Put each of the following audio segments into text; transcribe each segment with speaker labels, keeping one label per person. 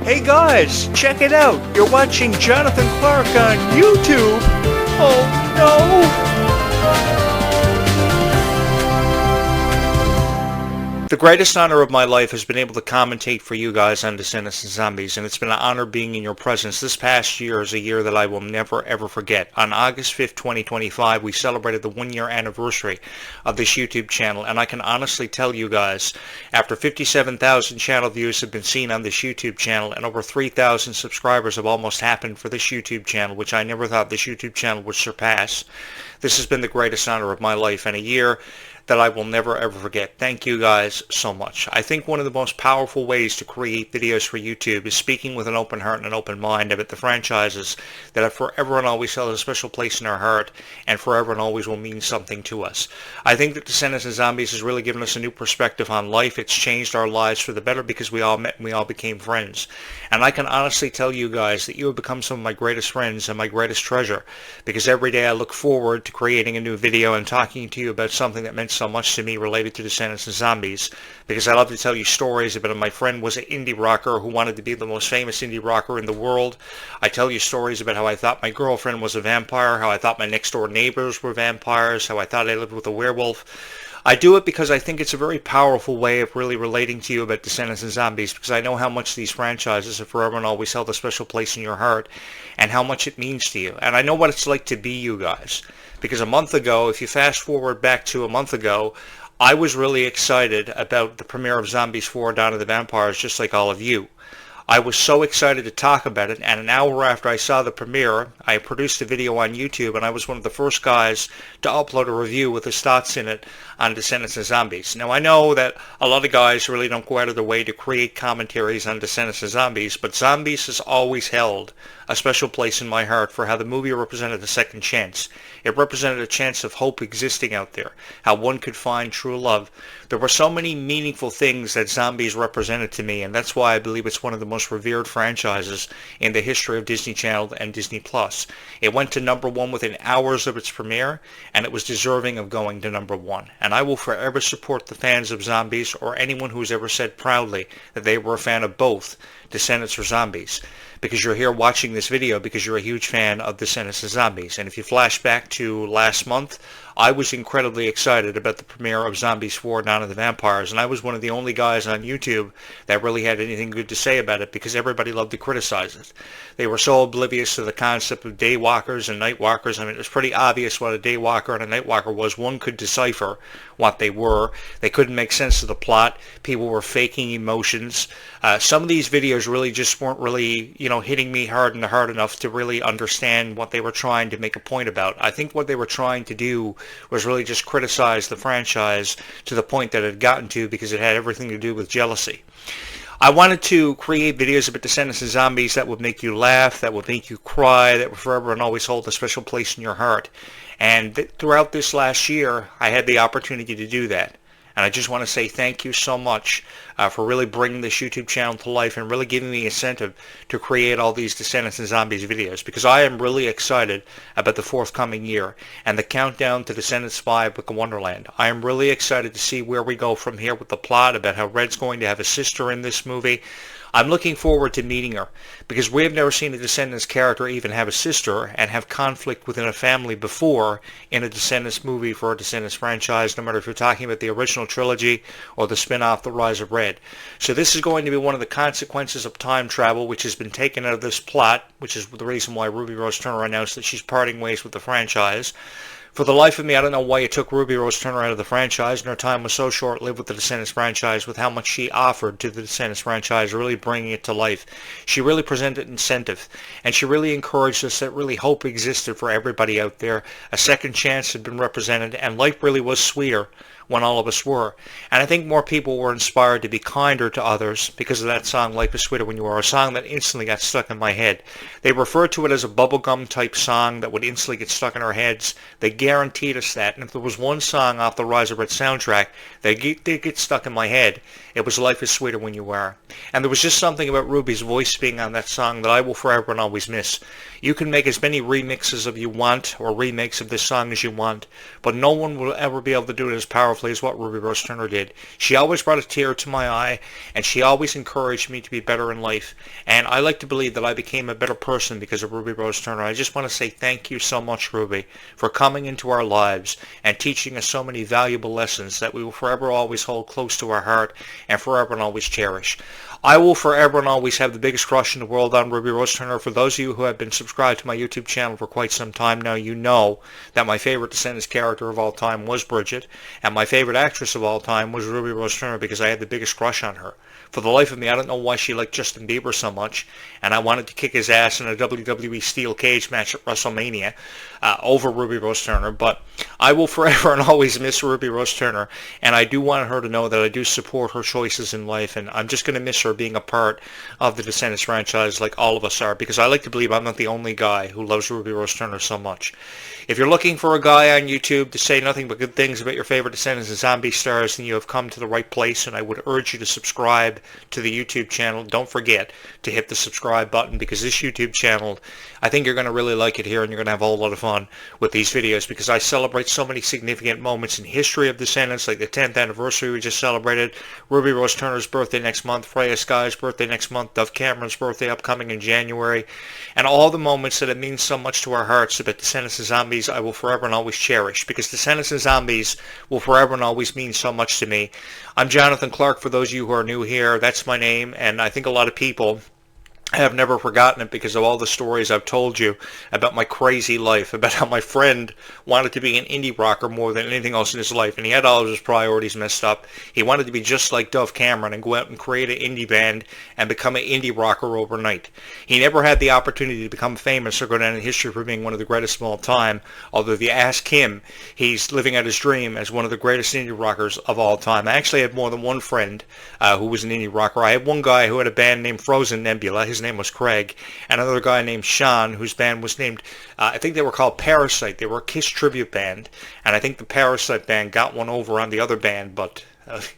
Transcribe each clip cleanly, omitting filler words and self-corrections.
Speaker 1: Hey guys, check it out. You're watching Jonathan Clarke on YouTube. Oh no! The greatest honor of my life has been able to commentate for you guys on Descendants and Zombies, and it's been an honor being in your presence. This past year is a year that I will never ever forget. On August 5th, 2025, we celebrated the 1-year anniversary of this YouTube channel, and I can honestly tell you guys, after 57,000 channel views have been seen on this YouTube channel, and over 3,000 subscribers have almost happened for this YouTube channel, which I never thought this YouTube channel would surpass, this has been the greatest honor of my life, and a year that I will never ever forget. Thank you guys so much. I think one of the most powerful ways to create videos for YouTube is speaking with an open heart and an open mind about the franchises that have forever and always held a special place in our heart and forever and always will mean something to us. I think that Descendants and Zombies has really given us a new perspective on life. It's changed our lives for the better because we all met and we all became friends. And I can honestly tell you guys that you have become some of my greatest friends and my greatest treasure, because every day I look forward to creating a new video and talking to you about something that meant so much to me related to Descendants and Zombies, because I love to tell you stories about my friend was an indie rocker who wanted to be the most famous indie rocker in the world. I tell you stories about how I thought my girlfriend was a vampire, how I thought my next door neighbors were vampires, how I thought I lived with a werewolf. I do it because I think it's a very powerful way of really relating to you about Descendants and Zombies, because I know how much these franchises have forever and always held a special place in your heart and how much it means to you. And I know what it's like to be you guys, because a month ago, if you fast forward back to a month ago, I was really excited about the premiere of Zombies 4: Dawn of the Vampires, just like all of you. I was so excited to talk about it, and an hour after I saw the premiere, I produced a video on YouTube, and I was one of the first guys to upload a review with his thoughts in it on Descendants and Zombies. Now, I know that a lot of guys really don't go out of their way to create commentaries on Descendants and Zombies, but Zombies has always held a special place in my heart for how the movie represented a second chance. It represented a chance of hope existing out there, how one could find true love. There were so many meaningful things that Zombies represented to me, and that's why I believe it's one of the most revered franchises in the history of Disney Channel and Disney Plus. It went to #1 within hours of its premiere, and it was deserving of going to #1. And I will forever support the fans of Zombies, or anyone who's ever said proudly that they were a fan of both Descendants or Zombies, because you're here watching this video because you're a huge fan of Descendants and Zombies. And if you flash back to last month, I was incredibly excited about the premiere of Zombies 4: Dawn of the Vampires, and I was one of the only guys on YouTube that really had anything good to say about it, because everybody loved to criticize it. They were so oblivious to the concept of daywalkers and nightwalkers. I mean, it was pretty obvious what a daywalker and a nightwalker was. One could decipher what they were. They couldn't make sense of the plot. People were faking emotions. Some of these videos really just weren't really, hitting me hard enough to really understand what they were trying to make a point about. I think what they were trying to do was really just criticize the franchise to the point that it had gotten to, because it had everything to do with jealousy. I wanted to create videos about Descendants and Zombies that would make you laugh, that would make you cry, that would forever and always hold a special place in your heart. And throughout this last year, I had the opportunity to do that. And I just want to say thank you so much for really bringing this YouTube channel to life and really giving me incentive to create all these Descendants and Zombies videos, because I am really excited about the forthcoming year and the countdown to Descendants 5 with Wonderland. I am really excited to see where we go from here with the plot, about how Red's going to have a sister in this movie. I'm looking forward to meeting her, because we have never seen a Descendants character even have a sister and have conflict within a family before in a Descendants movie for a Descendants franchise, no matter if you're talking about the original trilogy or the spin-off The Rise of Red. So this is going to be one of the consequences of time travel, which has been taken out of this plot, which is the reason why Ruby Rose Turner announced that she's parting ways with the franchise. For the life of me, I don't know why you took Ruby Rose Turner out of the franchise, and her time was so short-lived with the Descendants franchise, with how much she offered to the Descendants franchise, really bringing it to life. She really presented incentive, and she really encouraged us that really hope existed for everybody out there. A second chance had been represented, and life really was sweeter when all of us were. And I think more people were inspired to be kinder to others because of that song, Life is Sweeter When You Are, a song that instantly got stuck in my head. They referred to it as a bubblegum type song that would instantly get stuck in our heads. They guaranteed us that. And if there was one song off the Rise of Red soundtrack that did get stuck in my head, it was Life is Sweeter When You Are. And there was just something about Ruby's voice being on that song that I will forever and always miss. You can make as many remixes of you want, or remakes of this song as you want, but no one will ever be able to do it as powerfully as what Ruby Rose Turner did. She always brought a tear to my eye, and she always encouraged me to be better in life. And I like to believe that I became a better person because of Ruby Rose Turner. I just want to say thank you so much, Ruby, for coming into our lives and teaching us so many valuable lessons that we will forever always hold close to our heart and forever and always cherish. I will forever and always have the biggest crush in the world on Ruby Rose Turner. For those of you who have been subscribed to my YouTube channel for quite some time now, you know that my favorite Descendants character of all time was Bridget, and my favorite actress of all time was Ruby Rose Turner because I had the biggest crush on her. For the life of me, I don't know why she liked Justin Bieber so much, and I wanted to kick his ass in a WWE steel cage match at WrestleMania over Ruby Rose Turner, but I will forever and always miss Ruby Rose Turner, and I do want her to know that I do support her choices in life, and I'm just going to miss her being a part of the Descendants franchise like all of us are, because I like to believe I'm not the only guy who loves Ruby Rose Turner so much. If you're looking for a guy on YouTube to say nothing but good things about your favorite Descendants and Zombie stars, then you have come to the right place, and I would urge you to subscribe to the YouTube channel. Don't forget to hit the subscribe button, because this YouTube channel, I think you're going to really like it here, and you're going to have a whole lot of fun with these videos, because I celebrate so many significant moments in history of Descendants, like the 10th anniversary we just celebrated, Ruby Rose Turner's birthday next month, Freya Sky's birthday next month, Dove Cameron's birthday upcoming in January, and all the moments that it means so much to our hearts about Descendants and Zombies I will forever and always cherish, because Descendants and Zombies will forever and always mean so much to me. I'm Jonathan Clarke, for those of you who are new here. That's my name, and I think a lot of people I have never forgotten it because of all the stories I've told you about my crazy life, about how my friend wanted to be an indie rocker more than anything else in his life, and he had all of his priorities messed up. He wanted to be just like Dove Cameron and go out and create an indie band and become an indie rocker overnight. He never had the opportunity to become famous or go down in history for being one of the greatest of all time, although if you ask him, he's living out his dream as one of the greatest indie rockers of all time. I actually had more than one friend who was an indie rocker. I had one guy who had a band named Frozen Nebula. His name was Craig, and another guy named Sean, whose band was named, I think they were called Parasite. They were a Kiss tribute band, and I think the Parasite band got one over on the other band, but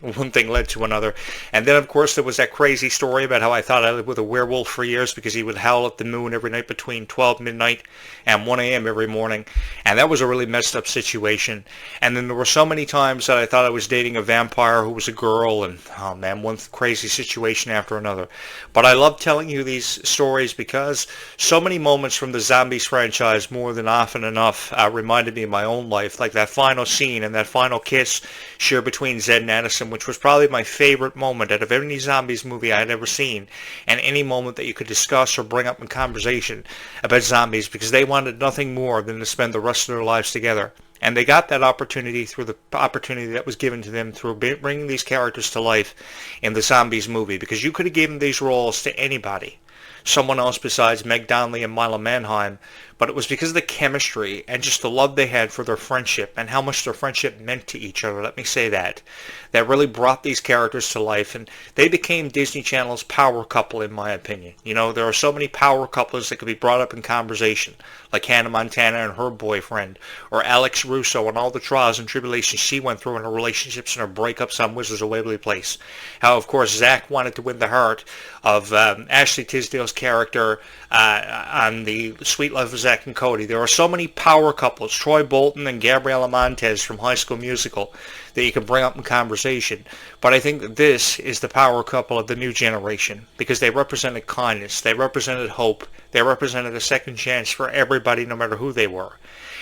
Speaker 1: one thing led to another. And then, of course, there was that crazy story about how I thought I lived with a werewolf for years because he would howl at the moon every night between 12 midnight and 1 a.m. every morning. And that was a really messed up situation. And then there were so many times that I thought I was dating a vampire who was a girl, and, oh man, one crazy situation after another. But I love telling you these stories because so many moments from the Zombies franchise, more than often enough, reminded me of my own life, like that final scene and that final kiss shared between Zed and Addison, which was probably my favorite moment out of any Zombies movie I had ever seen, and any moment that you could discuss or bring up in conversation about zombies, because they wanted nothing more than to spend the rest of their lives together. And they got that opportunity through the opportunity that was given to them through bringing these characters to life in the Zombies movie, because you could have given these roles to anybody, someone else besides Meg Donnelly and Mila Manheim, but it was because of the chemistry and just the love they had for their friendship and how much their friendship meant to each other, let me say that really brought these characters to life, and they became Disney Channel's power couple, in my opinion. You know, there are so many power couples that could be brought up in conversation, like Hannah Montana and her boyfriend, or Alex Russo and all the trials and tribulations she went through in her relationships and her breakups on Wizards of Waverly Place. How, of course, Zach wanted to win the heart of Ashley Tisdale's character on the Sweet Life of Zach and Cody. There are so many power couples, Troy Bolton and Gabriela Montez from High School Musical, that you can bring up in conversation. But I think that this is the power couple of the new generation, because they represented kindness, they represented hope, they represented a second chance for everybody, no matter who they were.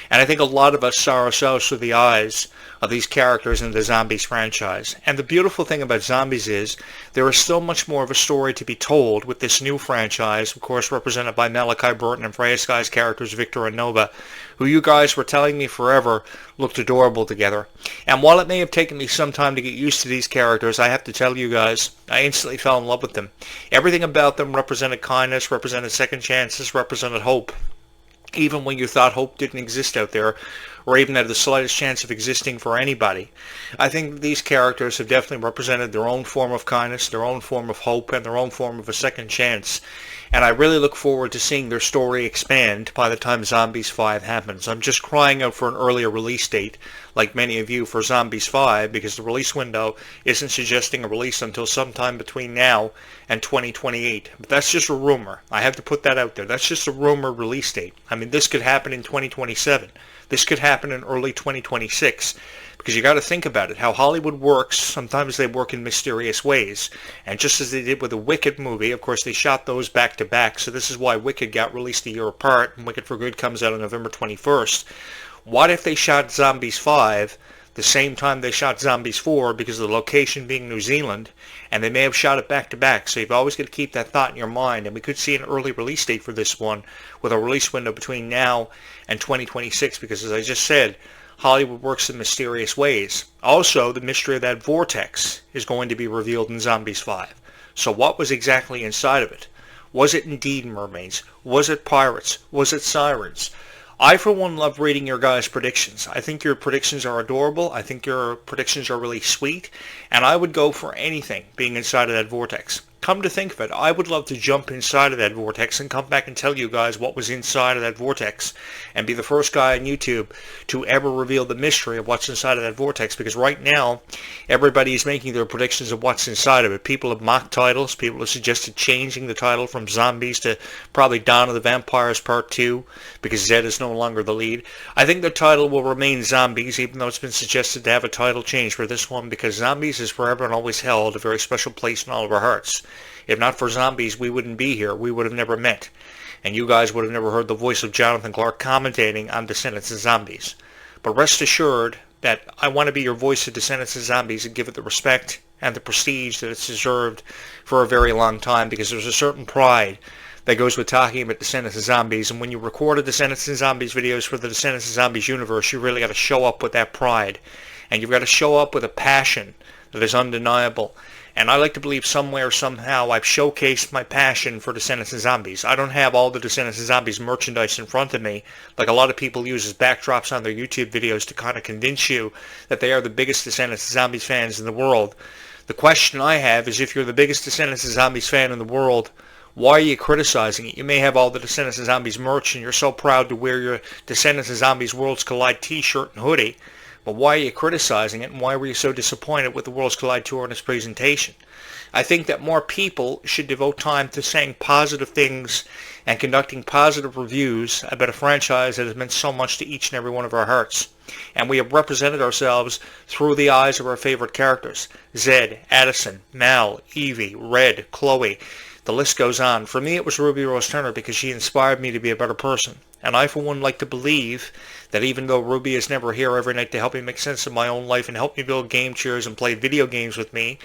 Speaker 1: And I think a lot of us saw ourselves through the eyes of these characters in the Zombies franchise. And the beautiful thing about Zombies is there is so much more of a story to be told with this new franchise, of course represented by Malachi Burton and Freya Sky's characters Victor and Nova, who you guys were telling me forever looked adorable together. And while it may have taken me some time to get used to these characters, I have to tell you guys, I instantly fell in love with them. Everything about them represented kindness, represented second chances, represented hope. even when you thought hope didn't exist out there, or even had the slightest chance of existing for anybody. I think these characters have definitely represented their own form of kindness, their own form of hope, and their own form of a second chance. And I really look forward to seeing their story expand by the time Zombies 5 happens. I'm just crying out for an earlier release date, like many of you, for Zombies 5, because the release window isn't suggesting a release until sometime between now and 2028. But that's just a rumor. I have to put that out there. That's just a rumor release date. I mean, this could happen in 2027. This could happen in early 2026. Because you got to think about it, how Hollywood works. Sometimes they work in mysterious ways. And just as they did with the Wicked movie, of course, they shot those back to back. So this is why Wicked got released a year apart, and Wicked for Good comes out on November 21st. What if they shot Zombies 5 the same time they shot Zombies 4, because of the location being New Zealand, and they may have shot it back to back? So you've always got to keep that thought in your mind, and we could see an early release date for this one, with a release window between now and 2026, because as I just said, Hollywood works in mysterious ways. Also, the mystery of that vortex is going to be revealed in Zombies 5. So what was exactly inside of it? Was it indeed mermaids? Was it pirates? Was it sirens? I, for one, love reading your guys' predictions. I think your predictions are adorable. I think your predictions are really sweet. And I would go for anything being inside of that vortex. Come to think of it, I would love to jump inside of that vortex and come back and tell you guys what was inside of that vortex, and be the first guy on YouTube to ever reveal the mystery of what's inside of that vortex, because right now everybody is making their predictions of what's inside of it. People have mocked titles. People have suggested changing the title from Zombies to probably Dawn of the Vampires Part 2, because Zed is no longer the lead. I think the title will remain Zombies, even though it's been suggested to have a title change for this one, because Zombies has forever and always held a very special place in all of our hearts. If not for Zombies, we wouldn't be here. We would have never met. And you guys would have never heard the voice of Jonathan Clarke commentating on Descendants and Zombies. But rest assured that I want to be your voice of Descendants and Zombies and give it the respect and the prestige that it's deserved for a very long time, because there's a certain pride that goes with talking about Descendants and Zombies. And when you record a Descendants and Zombies videos for the Descendants and Zombies universe, you really got to show up with that pride. And you've got to show up with a passion that is undeniable. And I like to believe somewhere, somehow, I've showcased my passion for Descendants and Zombies. I don't have all the Descendants and Zombies merchandise in front of me, like a lot of people use as backdrops on their YouTube videos to kind of convince you that they are the biggest Descendants and Zombies fans in the world. The question I have is, if you're the biggest Descendants and Zombies fan in the world, why are you criticizing it? You may have all the Descendants and Zombies merch, and you're so proud to wear your Descendants and Zombies Worlds Collide t-shirt and hoodie. But why are you criticizing it, and why were you so disappointed with the Worlds Collide Tour and its presentation? I think that more people should devote time to saying positive things and conducting positive reviews about a franchise that has meant so much to each and every one of our hearts. And we have represented ourselves through the eyes of our favorite characters. Zed, Addison, Mal, Evie, Red, Chloe. The list goes on. For me, it was Ruby Rose Turner, because she inspired me to be a better person. And I, for one, like to believe that even though Ruby is never here every night to help me make sense of my own life and help me build game chairs and play video games with me,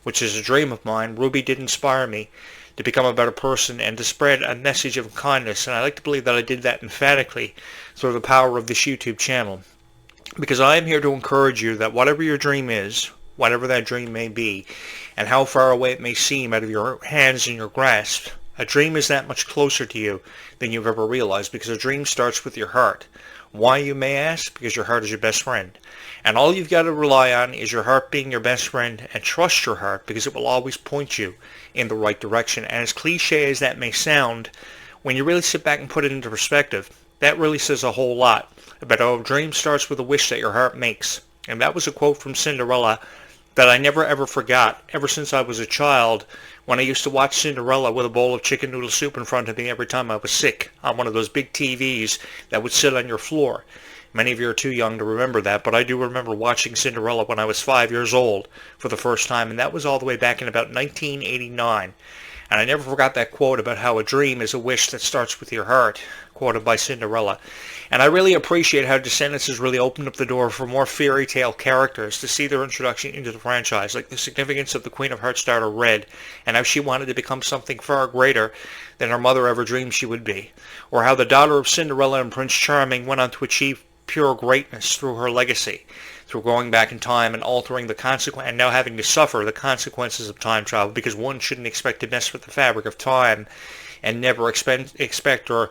Speaker 1: which is a dream of mine, Ruby did inspire me to become a better person and to spread a message of kindness. And I like to believe that I did that emphatically through the power of this YouTube channel. Because I am here to encourage you that whatever your dream is, whatever that dream may be, and how far away it may seem out of your hands and your grasp, a dream is that much closer to you than you've ever realized, because a dream starts with your heart. Why, you may ask? Because your heart is your best friend. And all you've got to rely on is your heart being your best friend, and trust your heart, because it will always point you in the right direction. And as cliche as that may sound, when you really sit back and put it into perspective, that really says a whole lot about how a dream starts with a wish that your heart makes. And that was a quote from Cinderella that I never ever forgot, ever since I was a child, when I used to watch Cinderella with a bowl of chicken noodle soup in front of me every time I was sick, on one of those big TVs that would sit on your floor. Many of you are too young to remember that, but I do remember watching Cinderella when I was 5 years old for the first time, and that was all the way back in about 1989. And I never forgot that quote about how a dream is a wish that starts with your heart, quoted by Cinderella. And I really appreciate how Descendants has really opened up the door for more fairy tale characters to see their introduction into the franchise, like the significance of the Queen of Hearts daughter Red, and how she wanted to become something far greater than her mother ever dreamed she would be, or how the daughter of Cinderella and Prince Charming went on to achieve pure greatness through her legacy. through going back in time and altering the consequence, and now having to suffer the consequences of time travel, because one shouldn't expect to mess with the fabric of time and never expect to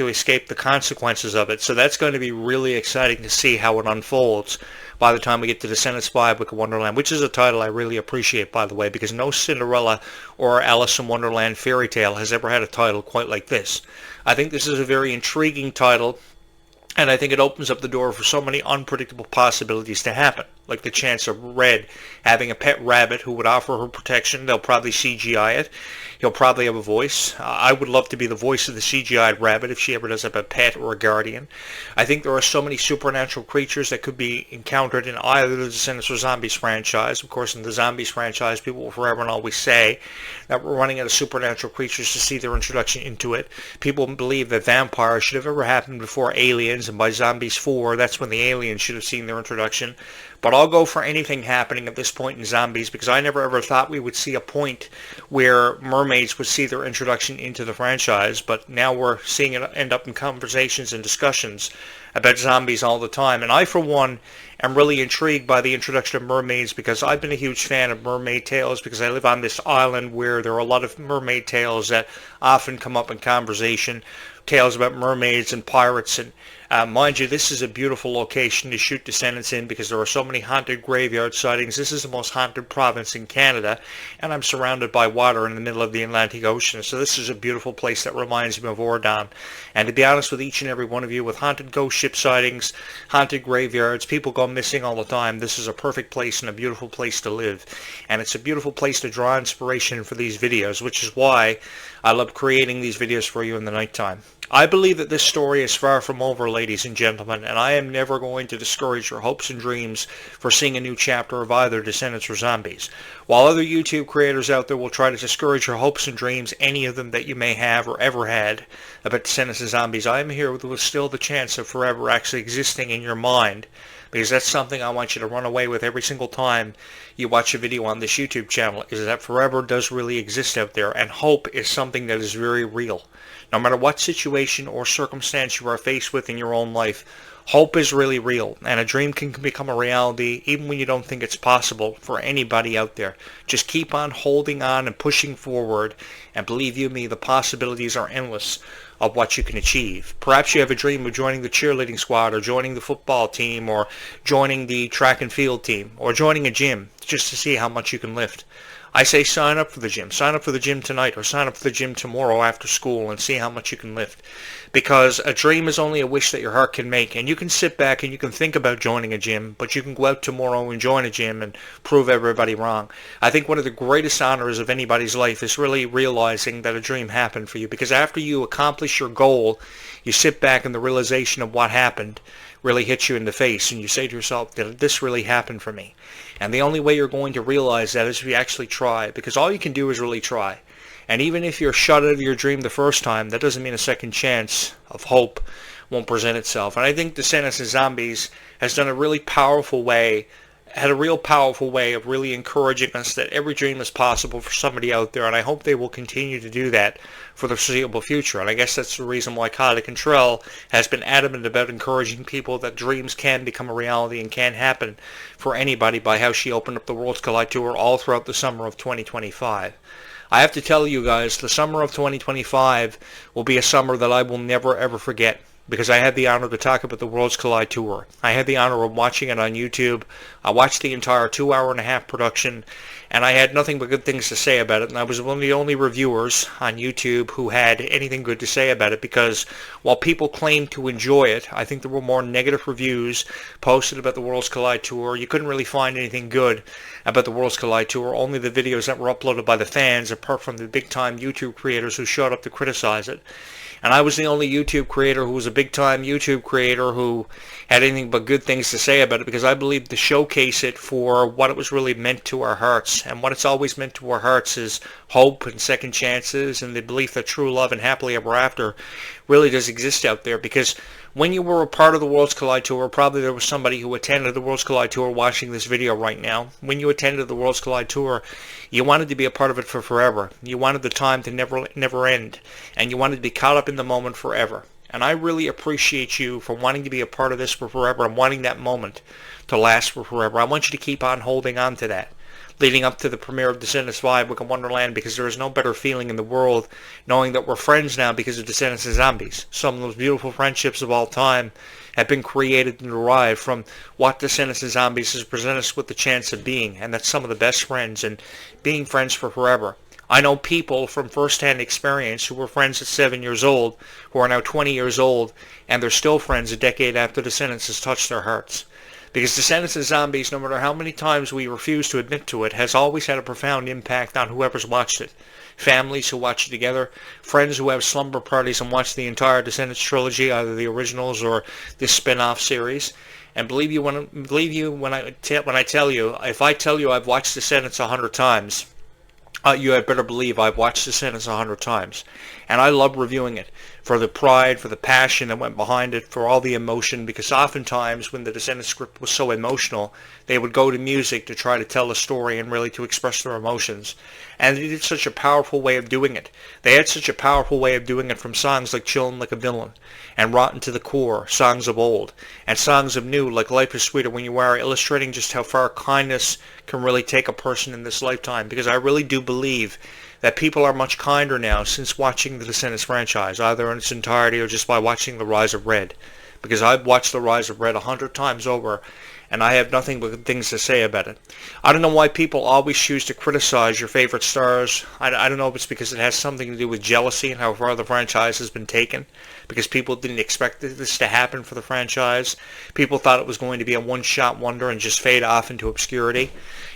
Speaker 1: escape the consequences of it. So that's going to be really exciting to see how it unfolds by the time we get to Descendants 5 Book of Wonderland, which is a title I really appreciate, by the way, because no Cinderella or Alice in Wonderland fairy tale has ever had a title quite like this. I think this is a very intriguing title, and I think it opens up the door for so many unpredictable possibilities to happen, like the chance of Red having a pet rabbit who would offer her protection. They'll probably CGI it. He'll probably have a voice. I would love to be the voice of the CGI'd rabbit if she ever does have a pet or a guardian. I think there are so many supernatural creatures that could be encountered in either the Descendants or Zombies franchise. Of course, in the Zombies franchise, people will forever and always say that we're running out of supernatural creatures to see their introduction into it. People believe that vampires should have ever happened before aliens, and by Zombies 4, that's when the aliens should have seen their introduction. But I'll go for anything happening at this point in Zombies, because I never ever thought we would see a point where mermaids would see their introduction into the franchise, but now we're seeing it end up in conversations and discussions about zombies all the time. And I, for one, am really intrigued by the introduction of mermaids, because I've been a huge fan of mermaid tales, because I live on this island where there are a lot of mermaid tales that often come up in conversation, tales about mermaids and pirates. And mind you, this is a beautiful location to shoot Descendants in, because there are so many haunted graveyard sightings. This is the most haunted province in Canada, and I'm surrounded by water in the middle of the Atlantic Ocean. So this is a beautiful place that reminds me of Ordon. And to be honest with each and every one of you, with haunted ghost ship sightings, haunted graveyards, people go missing all the time, this is a perfect place and a beautiful place to live. And it's a beautiful place to draw inspiration for these videos, which is why I love creating these videos for you in the nighttime. I believe that this story is far from over, ladies and gentlemen, and I am never going to discourage your hopes and dreams for seeing a new chapter of either Descendants or Zombies. While other YouTube creators out there will try to discourage your hopes and dreams, any of them that you may have or ever had, about Descendants and Zombies, I am here with still the chance of forever actually existing in your mind, because that's something I want you to run away with every single time you watch a video on this YouTube channel, is that forever does really exist out there, and hope is something that is very real. No matter what situation or circumstance you are faced with in your own life, hope is really real, and a dream can become a reality even when you don't think it's possible for anybody out there. Just keep on holding on and pushing forward, and believe you me, the possibilities are endless of what you can achieve. Perhaps you have a dream of joining the cheerleading squad, or joining the football team, or joining the track and field team, or joining a gym just to see how much you can lift. I say sign up for the gym. Sign up for the gym tonight, or sign up for the gym tomorrow after school, and see how much you can lift. Because a dream is only a wish that your heart can make, and you can sit back and you can think about joining a gym, but you can go out tomorrow and join a gym and prove everybody wrong. I think one of the greatest honors of anybody's life is really realizing that a dream happened for you, because after you accomplish your goal, you sit back and the realization of what happened really hits you in the face, and you say to yourself, did this really happen for me? And the only way you're going to realize that is if you actually try, because all you can do is really try. And even if you're shut out of your dream the first time, that doesn't mean a second chance of hope won't present itself. And I think Descendants and Zombies has done a really powerful way, had a real powerful way of really encouraging us that every dream is possible for somebody out there, and I hope they will continue to do that for the foreseeable future. And I guess that's the reason why Kylie Cantrell has been adamant about encouraging people that dreams can become a reality and can happen for anybody, by how she opened up the Worlds Collide Tour all throughout the summer of 2025. I have to tell you guys, the summer of 2025 will be a summer that I will never ever forget, because I had the honor to talk about the Worlds Collide Tour. I had the honor of watching it on YouTube. I watched the entire 2-hour-and-a-half production, and I had nothing but good things to say about it. And I was one of the only reviewers on YouTube who had anything good to say about it, because while people claimed to enjoy it, I think there were more negative reviews posted about the Worlds Collide Tour. You couldn't really find anything good about the Worlds Collide Tour, only the videos that were uploaded by the fans, apart from the big-time YouTube creators who showed up to criticize it. And I was the only YouTube creator who was a big-time YouTube creator who had anything but good things to say about it, because I believe to showcase it for what it was really meant to our hearts. And what it's always meant to our hearts is hope and second chances, and the belief that true love and happily ever after really does exist out there. Because when you were a part of the Worlds Collide Tour, probably there was somebody who attended the Worlds Collide Tour watching this video right now. When you attended the Worlds Collide Tour, you wanted to be a part of it for forever. You wanted the time to never end, and you wanted to be caught up in the moment forever. And I really appreciate you for wanting to be a part of this for forever and wanting that moment to last for forever. I want you to keep on holding on to that, leading up to the premiere of Descendants 5, Wicked Wonderland, because there is no better feeling in the world knowing that we're friends now because of Descendants and Zombies. Some of those beautiful friendships of all time have been created and derived from what Descendants and Zombies has presented us with the chance of being, and that's some of the best friends and being friends for forever. I know people from first-hand experience who were friends at 7 years old, who are now 20 years old, and they're still friends a decade after Descendants has touched their hearts. Because Descendants and Zombies, no matter how many times we refuse to admit to it, has always had a profound impact on whoever's watched it. Families who watch it together, friends who have slumber parties and watch the entire Descendants trilogy, either the originals or this spin-off series. And believe you when I tell you, if I tell you I've watched Descendants 100 times, you had better believe I've watched Descendants 100 times. And I love reviewing it for the pride, for the passion that went behind it, for all the emotion, because oftentimes when the Descendants script was so emotional, they would go to music to try to tell a story and really to express their emotions. And they did such a powerful way of doing it. They had such a powerful way of doing it, from songs like Chillin' Like a Villain and Rotten to the Core, songs of old, and songs of new like Life is Sweeter When You Are, illustrating just how far kindness can really take a person in this lifetime. Because I really do believe that people are much kinder now since watching the Descendants franchise, either in its entirety or just by watching The Rise of Red. Because I've watched The Rise of Red 100 times over, and I have nothing but good things to say about it. I don't know why people always choose to criticize your favorite stars. I don't know if it's because it has something to do with jealousy and how far the franchise has been taken, because people didn't expect this to happen for the franchise. People thought it was going to be a one-shot wonder and just fade off into obscurity.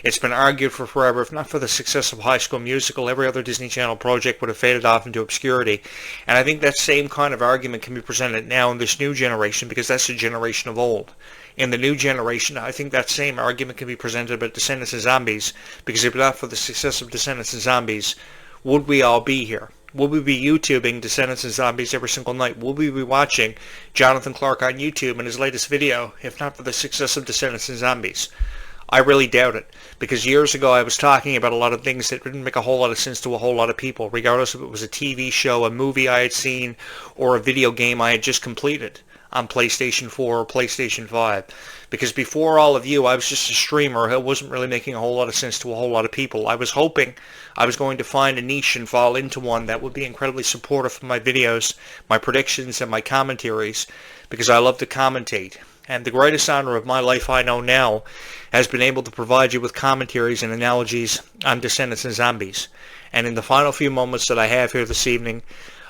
Speaker 1: It's been argued for forever, if not for the success of High School Musical, every other Disney Channel project would have faded off into obscurity. And I think that same kind of argument can be presented now in this new generation, because that's the generation of old. In the new generation, I think that same argument can be presented about Descendants and Zombies, because if not for the success of Descendants and Zombies, would we all be here? Would we be YouTubing Descendants and Zombies every single night? Would we be watching Jonathan Clarke on YouTube in his latest video, if not for the success of Descendants and Zombies? I really doubt it, because years ago I was talking about a lot of things that didn't make a whole lot of sense to a whole lot of people, regardless if it was a TV show, a movie I had seen, or a video game I had just completed on PlayStation 4 or PlayStation 5. Because before all of you, I was just a streamer who wasn't really making a whole lot of sense to a whole lot of people. I was hoping I was going to find a niche and fall into one that would be incredibly supportive of my videos, my predictions, and my commentaries, because I love to commentate. And the greatest honor of my life I know now has been able to provide you with commentaries and analogies on Descendants and Zombies. And in the final few moments that I have here this evening,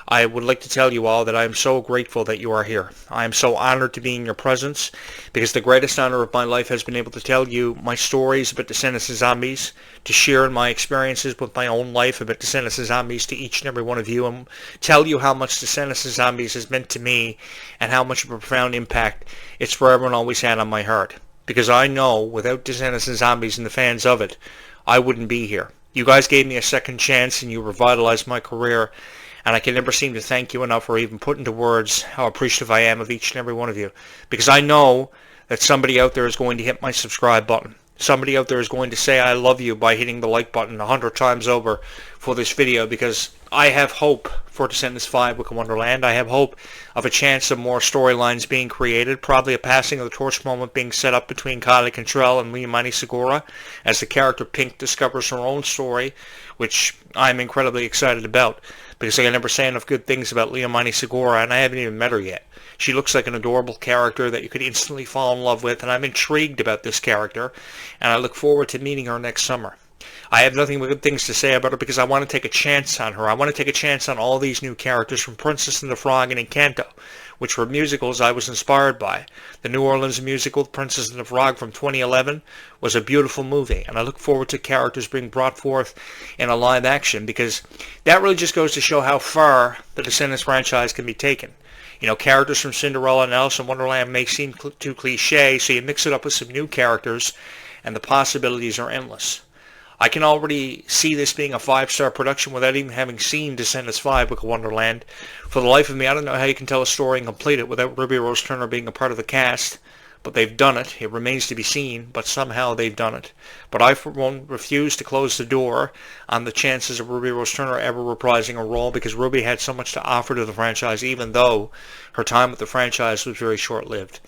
Speaker 1: I would like to tell you all that I am so grateful that you are here. I am so honored to be in your presence, because the greatest honor of my life has been able to tell you my stories about Descendants and Zombies, to share in my experiences with my own life about Descendants and Zombies to each and every one of you, and tell you how much Descendants and Zombies has meant to me, and how much of a profound impact it's forever and always had on my heart. Because I know without Descendants and Zombies and the fans of it, I wouldn't be here. You guys gave me a second chance, and you revitalized my career. And I can never seem to thank you enough or even put into words how appreciative I am of each and every one of you. Because I know that somebody out there is going to hit my subscribe button. Somebody out there is going to say I love you by hitting the like button 100 times over for this video, because I have hope for Descendants 5 Wicked Wonderland. I have hope of a chance of more storylines being created, probably a passing of the torch moment being set up between Kylie Cantrell and Leomani Segura as the character Pink discovers her own story, which I'm incredibly excited about, because I can never say enough good things about Leomani Segura, and I haven't even met her yet. She looks like an adorable character that you could instantly fall in love with, and I'm intrigued about this character, and I look forward to meeting her next summer. I have nothing but good things to say about her, because I want to take a chance on her. I want to take a chance on all these new characters, from Princess and the Frog and Encanto, which were musicals I was inspired by. The New Orleans musical, Princess and the Frog from 2011, was a beautiful movie, and I look forward to characters being brought forth in a live action, because that really just goes to show how far the Descendants franchise can be taken. You know, characters from Cinderella and Alice in Wonderland may seem too cliche, so you mix it up with some new characters, and the possibilities are endless. I can already see this being a 5-star production without even having seen Descendants 5 Wicked Wonderland. For the life of me, I don't know how you can tell a story and complete it without Ruby Rose Turner being a part of the cast. But they've done it. It remains to be seen, but somehow they've done it. But I, for one, refuse to close the door on the chances of Ruby Rose Turner ever reprising a role, because Ruby had so much to offer to the franchise, even though her time with the franchise was very short-lived.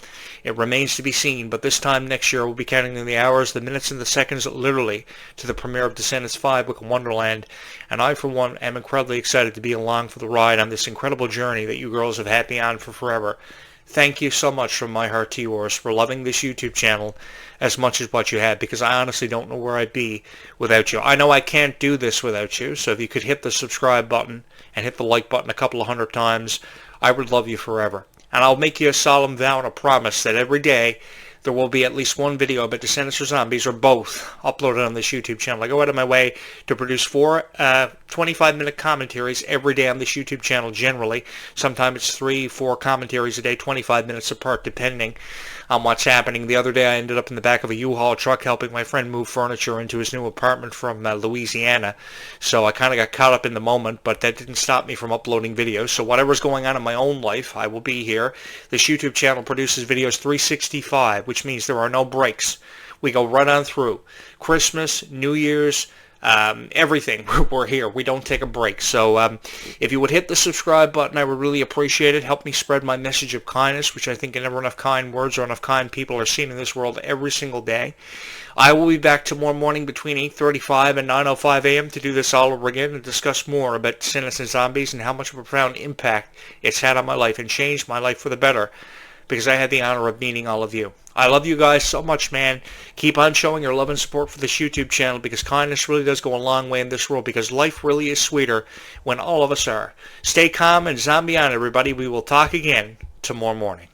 Speaker 1: It remains to be seen, but this time next year we'll be counting in the hours, the minutes, and the seconds, literally, to the premiere of Descendants 5 with Wonderland. And I, for one, am incredibly excited to be along for the ride on this incredible journey that you girls have had me on for forever. Thank you so much from my heart to yours for loving this YouTube channel as much as what you have, because I honestly don't know where I'd be without you. I know I can't do this without you, so if you could hit the subscribe button and hit the like button a couple of 100 times, I would love you forever. And I'll make you a solemn vow and a promise that every day there will be at least one video about Descendants or Zombies, or both, uploaded on this YouTube channel. I go out of my way to produce 4 25-minute commentaries every day on this YouTube channel generally. Sometimes it's 3-4 commentaries a day, 25 minutes apart, depending on what's happening. The other day I ended up in the back of a U-Haul truck helping my friend move furniture into his new apartment from Louisiana. So I kind of got caught up in the moment, but that didn't stop me from uploading videos. So whatever's going on in my own life, I will be here. This YouTube channel produces videos 365, which means there are no breaks. We go right on through. Christmas, New Year's, everything. We're here. We don't take a break. So if you would hit the subscribe button, I would really appreciate it. Help me spread my message of kindness, which I think never enough kind words or enough kind people are seen in this world every single day. I will be back tomorrow morning between 8:35 and 9:05 a.m. to do this all over again and discuss more about Descendants and Zombies and how much of a profound impact it's had on my life and changed my life for the better, because I had the honor of meeting all of you. I love you guys so much, man. Keep on showing your love and support for this YouTube channel, because kindness really does go a long way in this world, because life really is sweeter when all of us are. Stay calm and zombie on, everybody. We will talk again tomorrow morning.